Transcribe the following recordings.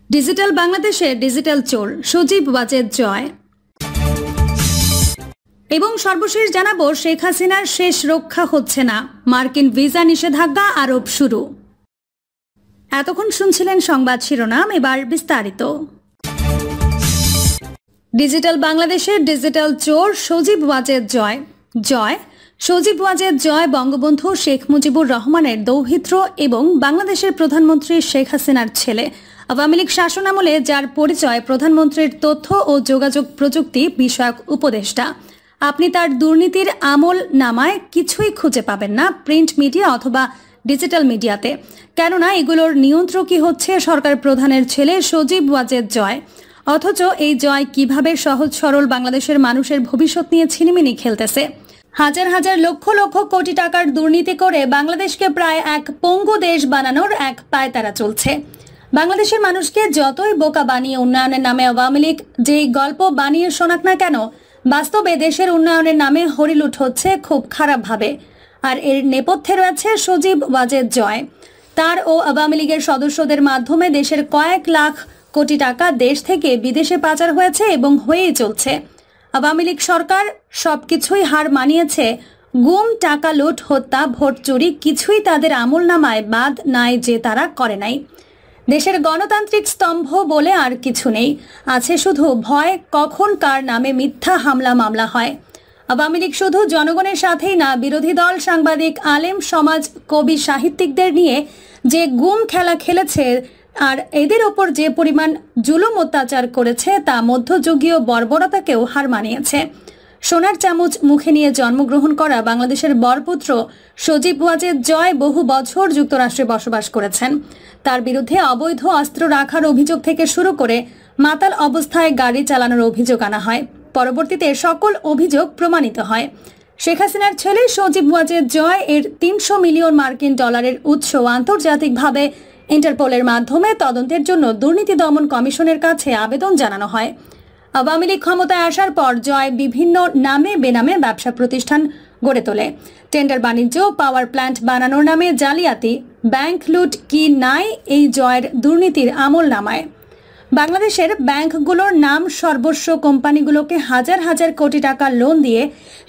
Digital বাংলাদেশে digital চোর সজীব ওয়াজেদ জয়। এবং সর্বশেষ জানাবো, শেখ হাসিনার শেষ রক্ষা হচ্ছে না, মার্কিন ভিসা নিষেধাজ্ঞা আরোপ শুরু। এতক্ষণ শুনছিলেন সংবাদ শিরোনাম, এবার বিস্তারিত। ডিজিটাল বাংলাদেশের ডিজিটাল চোর সজীব ওয়াজেদ জয়। সজীব ওয়াজেদ জয় বঙ্গবন্ধু শেখ মুজিবুর রহমানের দৌহিত্র এবং বাংলাদেশের প্রধানমন্ত্রী শেখ হাসিনার ছেলে। আওয়ামী লীগ শাসনামলে যার পরিচয় প্রধানমন্ত্রীর তথ্য ও যোগাযোগ প্রযুক্তি বিষয়ক উপদেষ্টা। আপনি তার দুর্নীতির আমল নামায় কিছুই খুঁজে পাবেন না প্রিন্ট মিডিয়া অথবা ডিজিটাল মিডিয়াতে, কেননা এগুলোর নিয়ন্ত্রকই হচ্ছে সরকার প্রধানের ছেলে সজীব ওয়াজেদ জয়। অথচ এই জয় কিভাবে সহজ সরল বাংলাদেশের মানুষের ভবিষ্যৎ নিয়ে ছিনিমিনি খেলতেছে। হাজার হাজার লক্ষ লক্ষ কোটি টাকার দুর্নীতি করে বাংলাদেশকে প্রায় এক পঙ্গু দেশ বানানোর এক পায়তারা চলছে। বাংলাদেশের মানুষকে যতই বোকা বানিয়ে উন্নয়নের নামে আওয়ামী লীগ যেই গল্প বানিয়ে শোনাক না কেন, বাস্তবে দেশের উন্নয়নের নামে হরিলুট হচ্ছে খুব খারাপভাবে। আর এর নেপথ্যে রয়েছে সজীব ওয়াজেদ জয়। তার ও আওয়ামী লীগের সদস্যদের মাধ্যমে দেশের কয়েক লাখ কোটি টাকা দেশ থেকে বিদেশে পাচার হয়েছে এবং হয়েই চলছে। আওয়ামী লীগ সরকার সবকিছুই হার মানিয়েছে। গুম, টাকা লুট, হত্যা, ভোট চুরি কিছুই তাদের আমল নামায় বাদ নাই যে তারা করে নাই। দেশের গণতান্ত্রিক স্তম্ভ বলে আর কিছু নেই, আছে শুধু ভয় কখন কার নামে মিথ্যা হামলা মামলা হয়। আওয়ামী লীগ শুধু জনগণের সাথেই না, বিরোধী দল, সাংবাদিক, আলেম সমাজ, কবি, সাহিত্যিকদের নিয়ে যে গুম খেলা খেলেছে আর এদের ওপর যে পরিমাণ জুলুম অত্যাচার করেছে তা মধ্যযুগীয় বর্বরতাকেও হার মানিয়েছে। সোনার চামচ মুখে নিয়ে জন্মগ্রহণ করা বাংলাদেশের বরপুত্র সজীব ওয়াজেদ জয় বহু বছর যুক্তরাষ্ট্রে বসবাস করেছেন। তার বিরুদ্ধে অবৈধ অস্ত্র রাখার অভিযোগ থেকে শুরু করে মাতাল অবস্থায় গাড়ি চালানোর অভিযোগ আনা হয়। পরবর্তীতে সকল অভিযোগ প্রমাণিত হয়। শেখ হাসিনার ছেলে সজীব ওয়াজেদ জয় এর ৩০০ মিলিয়ন মার্কিন ডলারের উৎস আন্তর্জাতিকভাবে ইন্টারপোলের মাধ্যমে তদন্তের জন্য দুর্নীতি দমন কমিশনের কাছে আবেদন জানানো হয়। আওয়ামী লীগ ক্ষমতায় আসার পর জয় বিভিন্ন নামে বেনামে ব্যবসা প্রতিষ্ঠান গড়ে তোলে। টেন্ডার বাণিজ্য, পাওয়ার প্ল্যান্ট বানানোর নামে জালিয়াতি, ব্যাংক লুট কি নাই এই জয়ের দুর্নীতির আমল নামায়। বাংলাদেশের ব্যাংকগুলোর নাম সর্বস্ব কোম্পানিগুলোকে হাজার হাজার কোটি টাকা লোন দিয়ে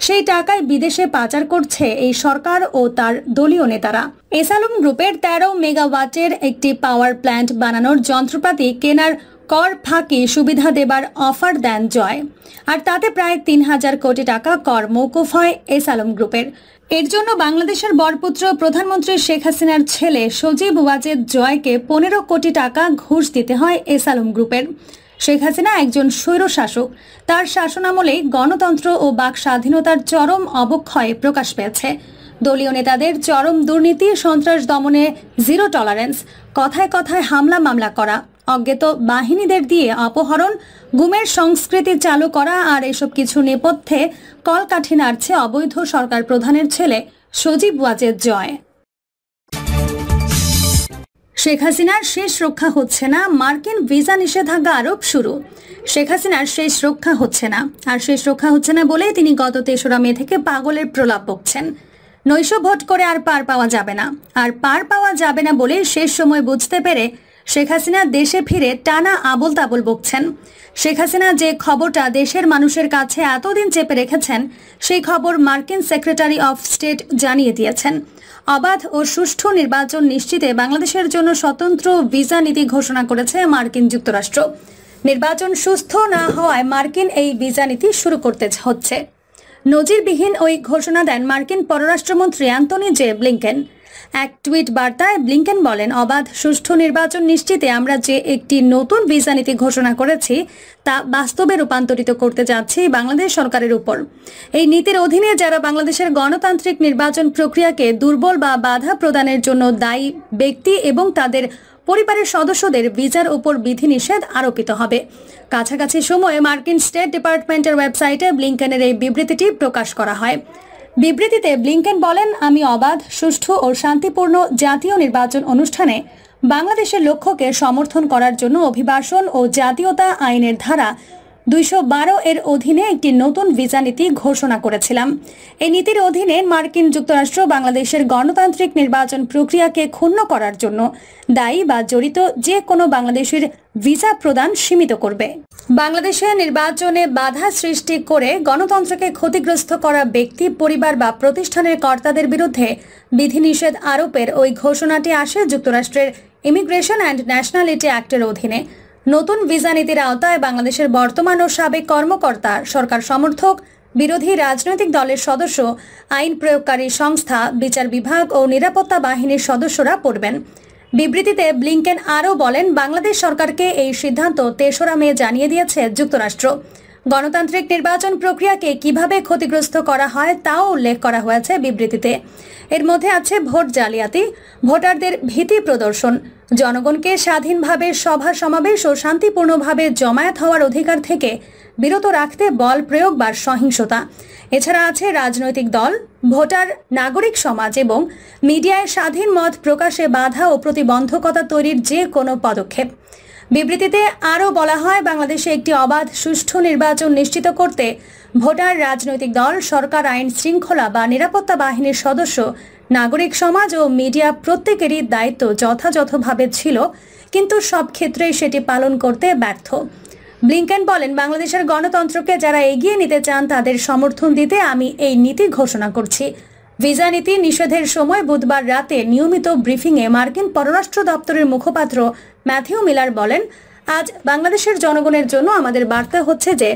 সেই টাকায় বিদেশে পাচার করছে এই সরকার ও তার দলীয় নেতারা। এসালম গ্রুপের ১৩ মেগাওয়াটের একটি পাওয়ার প্ল্যান্ট বানানোর যন্ত্রপাতি কেনার কর ফাঁকি সুবিধা দেবার অফার দেন জয়, আর তাতে প্রায় ৩,০০০ কোটি টাকা কর মওকুফ হয় এসালম গ্রুপের। এর জন্য বাংলাদেশের বরপুত্র প্রধানমন্ত্রী শেখ হাসিনার ছেলে সজীব ওয়াজেদ জয়কে ১৫ কোটি টাকা ঘুষ দিতে হয় এসালম গ্রুপের। শেখ হাসিনা একজন স্বৈরশাসক। তার শাসনামলেই গণতন্ত্র ও বাক স্বাধীনতার চরম অবক্ষয় প্রকাশ পেয়েছে। দলীয় নেতাদের চরম দুর্নীতি, সন্ত্রাস দমনে জিরো টলারেন্স, কথায় কথায় হামলা মামলা করা, অজ্ঞাত বাহিনীদের দিয়ে অপহরণ, গুমের সংস্কৃতি চালু করা, আর এসব কিছু নেপথ্যে কলকাঠি নাড়ছে অবৈধ সরকার প্রধানের ছেলে সজীব ওয়াজেদ জয়। শেখ হাসিনার শেষ রক্ষা হচ্ছে না, মার্কিন ভিসা নিষেধাজ্ঞা আরোপ শুরু। শেখ হাসিনার শেষ রক্ষা হচ্ছে না, আর শেষ রক্ষা হচ্ছে না বলেই তিনি গত ৩রা মে থেকে পাগলের প্রলাপ বকছেন। নৈশ ভোট করে আর পার পাওয়া যাবে না, আর পার পাওয়া যাবে না বলে শেষ সময় বুঝতে পেরে শেখ হাসিনা দেশে ফিরে টানা আবোল তাবোল বকছেন। শেখ হাসিনা যে খবরটা দেশের মানুষের কাছে এতদিন চেপে রেখেছেন, সেই খবর মার্কিন সেক্রেটারি অফ স্টেট জানিয়ে দিয়েছেন। অবাধ ও সুষ্ঠু নির্বাচন নিশ্চিতে বাংলাদেশের জন্য স্বতন্ত্র ভিসা নীতি ঘোষণা করেছে মার্কিন যুক্তরাষ্ট্র। নির্বাচন সুস্থ না হওয়ায় মার্কিন এই ভিসা নীতি শুরু করতে হচ্ছে। নজিরবিহীন ওই ঘোষণা দেন মার্কিন পররাষ্ট্রমন্ত্রী অ্যান্টনি জে ব্লিংকেন। এক টুইট বার্তায় ব্লিংকেন বলেন, অবাধ সুষ্ঠু নির্বাচন নিশ্চিতে আমরা যে একটি নতুন ভিসা নীতি ঘোষণা করেছি তা বাস্তবে রূপান্তরিত করতে যাচ্ছি বাংলাদেশ সরকারের উপর। এই নীতির অধীনে যারা বাংলাদেশের গণতান্ত্রিক নির্বাচন প্রক্রিয়াকে দুর্বল বা বাধা প্রদানের জন্য দায়ী ব্যক্তি এবং তাদের পরিবারের সদস্যদের ভিসার উপর বিধিনিষেধ আরোপিত হবে। কাছাকাছি সময়ে মার্কিন স্টেট ডিপার্টমেন্টের ওয়েবসাইটে ব্লিংকেনের এই বিবৃতিটি প্রকাশ করা হয়। বিবৃতিতে ব্লিংকেন বলেন, আমি অবাধ, সুষ্ঠু ও শান্তিপূর্ণ জাতীয় নির্বাচন অনুষ্ঠানে বাংলাদেশের লক্ষ্যকে সমর্থন করার জন্য অভিবাসন ও জাতীয়তা আইনের ধারা 212 এর অধীনে একটি নতুন ভিসা নীতি ঘোষণা করেছিলাম। এই নীতির অধীনে মার্কিন যুক্তরাষ্ট্র বাংলাদেশের গণতান্ত্রিক নির্বাচন প্রক্রিয়াকে ক্ষুণ্ণ করার জন্য দায়ী বা জড়িত যে কোনো বাংলাদেশের ভিসা প্রদান সীমিত করবে। বাংলাদেশে নির্বাচনে বাধা সৃষ্টি করে গণতন্ত্রকে ক্ষতিগ্রস্ত করা ব্যক্তি, পরিবার বা প্রতিষ্ঠানের কর্তাদের বিরুদ্ধে বিধিনিষেধ আরোপের ওই ঘোষণাটি আসে যুক্তরাষ্ট্রের ইমিগ্রেশন অ্যান্ড ন্যাশনালিটি অ্যাক্টের অধীনে। নতুন ভিসা নীতির আওতায় বাংলাদেশের বর্তমান ও সাবেক কর্মকর্তা, সরকার সমর্থক, বিরোধী রাজনৈতিক দলের সদস্য, আইন প্রয়োগকারী সংস্থা, বিচার বিভাগ ও নিরাপত্তা বাহিনীর সদস্যরা পড়বেন। বিবৃতিতে ব্লিংকেন আরও বলেন, বাংলাদেশ সরকারকে এই সিদ্ধান্ত 3রা মে জানিয়ে দিয়েছে যুক্তরাষ্ট্র। গণতান্ত্রিক নির্বাচন প্রক্রিয়াকে কিভাবে ক্ষতিগ্রস্ত করা হয় তাও উল্লেখ করা হয়েছে বিবৃতিতে। এর মধ্যে আছে ভোট জালিয়াতি, ভোটারদের ভীতি প্রদর্শন, জনগণকে স্বাধীনভাবে সভা সমাবেশ ও শান্তিপূর্ণভাবে জমায়েত হওয়ার অধিকার থেকে বিরত রাখতে বল প্রয়োগ বা সহিংসতা। এছাড়া আছে রাজনৈতিক দল, ভোটার, নাগরিক সমাজ এবং মিডিয়ায় স্বাধীন মত প্রকাশে বাধা ও প্রতিবন্ধকতা তৈরির যে কোনো পদক্ষেপ। বিবৃতিতে আরও বলা হয়, বাংলাদেশে একটি অবাধ সুষ্ঠু নির্বাচন নিশ্চিত করতে ভোটার, রাজনৈতিক দল, সরকার, আইন শৃঙ্খলা বা নিরাপত্তা বাহিনীর সদস্য, নাগরিক সমাজ ও মিডিয়া প্রত্যেকেরই দায়িত্ব যথাযথভাবে ছিল, কিন্তু সব ক্ষেত্রেই সেটি পালন করতে ব্যর্থ। ব্লিংকেন বলেন, বাংলাদেশের গণতন্ত্রকে যারা এগিয়ে নিতে চান তাদের সমর্থন দিতে আমি এই নীতি ঘোষণা করছি। ভিসা নীতি নিষেধের সময় বুধবার রাতে নিয়মিত ব্রিফিংয়ে মার্কিন পররাষ্ট্র দপ্তরের মুখপাত্র ম্যাথিউ মিলার বলেন, আজ বাংলাদেশের জনগণের জন্য আমাদের বার্তা হচ্ছে যে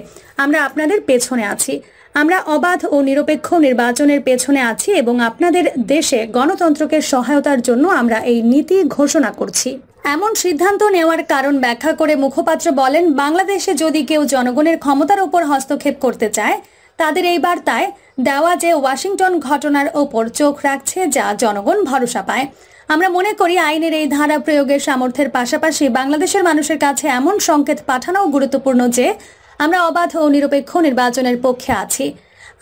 আমরা আপনাদের পেছনে আছি। আমরা অবাধ ও নিরপেক্ষ নির্বাচনের পেছনে আছি এবং আপনাদের দেশে গণতন্ত্রকে সহায়তার জন্য আমরা এই নীতি ঘোষণা করছি। এমন সিদ্ধান্ত নেওয়ার কারণ ব্যাখ্যা করে মুখপাত্র বলেন, বাংলাদেশে যদি কেউ জনগণের ক্ষমতার উপর হস্তক্ষেপ করতে চায়, তাদের এই বার্তায় দেওয়া যে ওয়াশিংটন ঘটনার ওপর চোখ রাখছে, যা জনগণ ভরসা পায়। আমরা মনে করি আইনের এই ধারা প্রয়োগের সামর্থ্যের পাশাপাশি বাংলাদেশের মানুষের কাছে এমন সংকেত পাঠানোও গুরুত্বপূর্ণ যে আমরা অবাধ ও নিরপেক্ষ নির্বাচনের পক্ষে আছি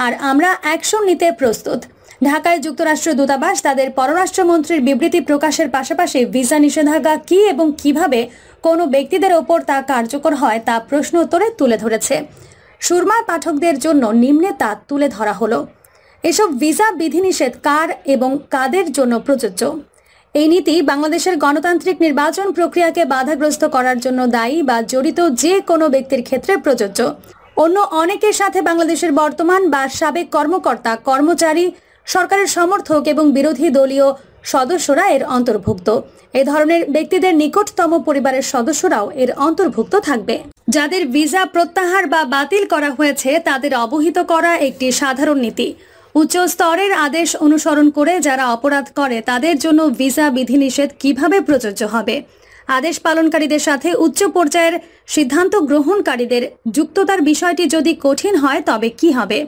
আর আমরা অ্যাকশন নিতে প্রস্তুত। ঢাকায় যুক্তরাষ্ট্র দূতাবাস তাদের পররাষ্ট্রমন্ত্রীর বিবৃতি প্রকাশের পাশাপাশি ভিসা নিষেধাজ্ঞা কী এবং কিভাবে কোনো ব্যক্তিদের ওপর তা কার্যকর হয় তা প্রশ্ন উত্তরে তুলে ধরেছে। সুরমার পাঠকদের জন্য নিম্নে তা তুলে ধরা হলো। এসব ভিসা বিধিনিষেধ কার এবং কাদের জন্য প্রযোজ্য? এই নীতি বাংলাদেশের গণতান্ত্রিক নির্বাচন প্রক্রিয়াকে বাধাগ্রস্ত করার জন্য দায়ী বা জড়িত যে কোনো ব্যক্তির ক্ষেত্রে প্রযোজ্য। অন্য অনেকের সাথে বাংলাদেশের বর্তমান বা সাবেক কর্মকর্তা, কর্মচারী, সরকারের সমর্থক এবং বিরোধী দলীয় সদস্যরা এর অন্তর্ভুক্ত। এ ধরনের ব্যক্তিদের নিকটতম পরিবারের সদস্যরাও এর অন্তর্ভুক্ত থাকবে। যাদের ভিসা প্রত্যাহার বা বাতিল করা হয়েছে তাদের অবহিত করা একটি সাধারণ নীতি। উচ্চ স্তরের আদেশ অনুসরণ করে যারা অপরাধ করে তাদের জন্য ভিসা বিধিনিষেধ কিভাবে প্রযোজ্য হবে? আদেশ পালনকারীদের সাথে উচ্চ পর্যায়ের সিদ্ধান্ত গ্রহণকারীদের যুক্ততার বিষয়টি যদি কঠিন হয় তবে কি হবে?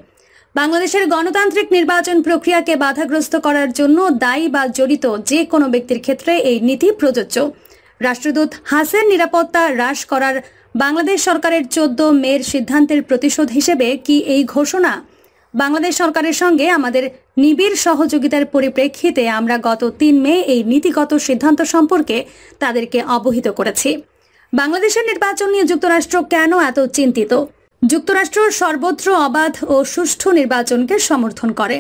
বাংলাদেশের গণতান্ত্রিক নির্বাচন প্রক্রিয়াকে বাধাগ্রস্ত করার জন্য দায়ী বা জড়িত যে কোনো ব্যক্তির ক্ষেত্রে এই নীতি প্রযোজ্য। রাষ্ট্রদূত হাসের নিরাপত্তা হ্রাস করার বাংলাদেশ সরকারের 14 মের সিদ্ধান্তের প্রতিশোধ হিসেবে কি এই ঘোষণা? বাংলাদেশ সরকারের সঙ্গে আমাদের নিবিড় সহযোগিতার পরিপ্রেক্ষিতে আমরা গত 3 মে এই নীতিগত সিদ্ধান্ত সম্পর্কে তাদেরকে অবহিত করেছি। বাংলাদেশের নির্বাচন নিয়ে যুক্তরাষ্ট্র কেন এত চিন্তিত? যুক্তরাষ্ট্র সর্বত্র অবাধ ও সুষ্ঠু নির্বাচনকে সমর্থন করে।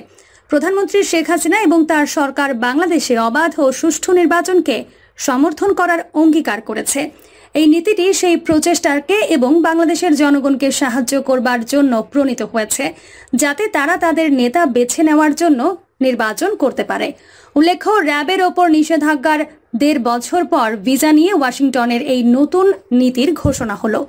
প্রধানমন্ত্রী শেখ হাসিনা এবং তার সরকার বাংলাদেশে অবাধ ও সুষ্ঠু নির্বাচনকে সমর্থন করার অঙ্গীকার করেছে। এই নীতিটি সেই প্রচেষ্টাকে এবং বাংলাদেশের জনগণকে সাহায্য করবার জন্য প্রণীত হয়েছে, যাতে তারা তাদের নেতা বেছে নেওয়ার জন্য নির্বাচন করতে পারে। উল্লেখ্য, র্যাবের ওপর নিষেধাজ্ঞার 1.5 বছর পর ভিসা নিয়ে ওয়াশিংটনের এই নতুন নীতির ঘোষণা হলো।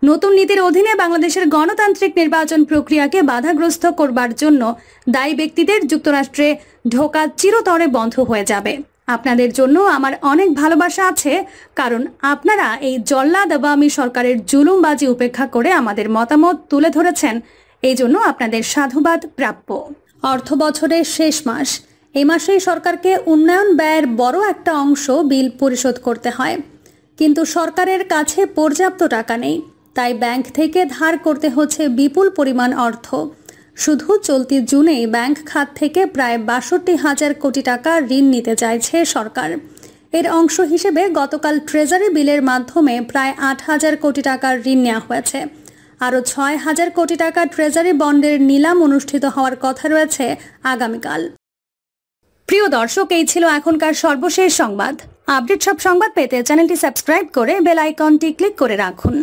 নতুন নীতির অধীনে বাংলাদেশের গণতান্ত্রিক নির্বাচন প্রক্রিয়াকে বাধাগ্রস্ত করবার জন্য দায়ী ব্যক্তিদের যুক্তরাষ্ট্রে ঢোকা চিরতরে বন্ধ হয়ে যাবে। আপনাদের জন্য আমার অনেক ভালোবাসা আছে, কারণ আপনারা এই জল্লাদ আওয়ামী সরকারের জুলুমবাজি উপেক্ষা করে আমাদের মতামত তুলে ধরেছেন। এই জন্য আপনাদের সাধুবাদ প্রাপ্য। অর্থ বছরের শেষ মাস। এই মাসেই সরকারকে উন্নয়ন ব্যয়ের বড় একটা অংশ বিল পরিশোধ করতে হয়, কিন্তু সরকারের কাছে পর্যাপ্ত টাকা নেই। তাই ব্যাংক থেকে ধার করতে হচ্ছে বিপুল পরিমাণ অর্থ। শুধু চলতি জুনেই ব্যাংক খাত থেকে প্রায় 62,000 কোটি টাকা ঋণ নিতে চাইছে সরকার। এর অংশ হিসেবে গতকাল ট্রেজারি বিলের মাধ্যমে প্রায় 8,000 কোটি টাকার ঋণ নেওয়া হয়েছে। আরও ৬,০০০ কোটি টাকা ট্রেজারি বন্ডের নিলাম অনুষ্ঠিত হওয়ার কথা রয়েছে আগামীকাল। প্রিয় দর্শক, এই ছিল এখনকার সর্বশেষ সংবাদ। আপডেট সব সংবাদ পেতে চ্যানেলটি সাবস্ক্রাইব করে বেল আইকনটি ক্লিক করে রাখুন।